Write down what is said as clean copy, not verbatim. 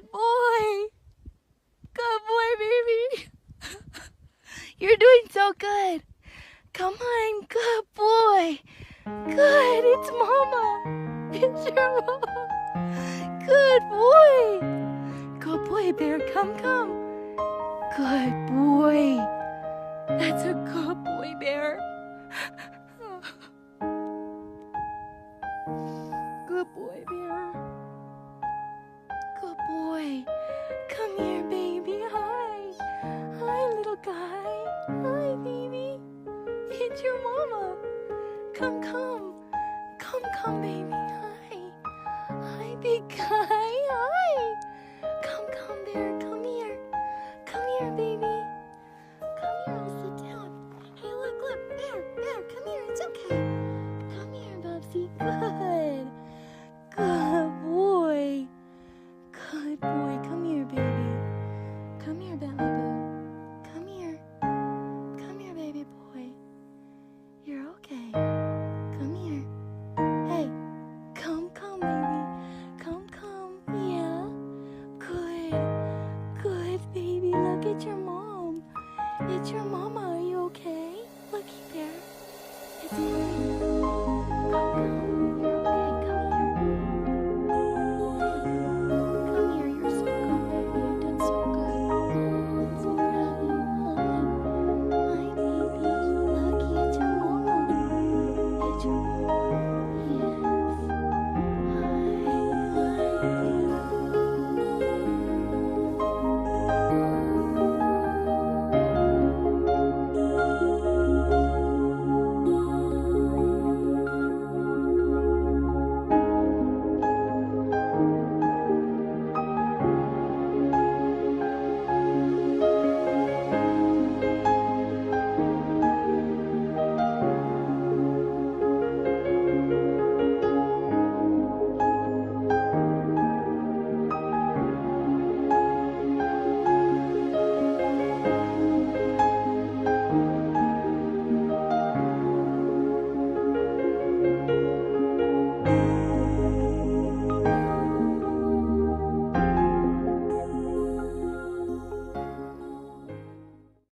Good boy. Good boy, baby. You're doing so good. Come on, good boy. Good, it's Mama. It's your mama. Good boy. Good boy, Bear. Come. Good boy. That's a good boy, Bear. Good boy, Bear. Good boy. Come here, baby. Hi. Hi, little guy. Hi, baby. It's your mama. Come, baby.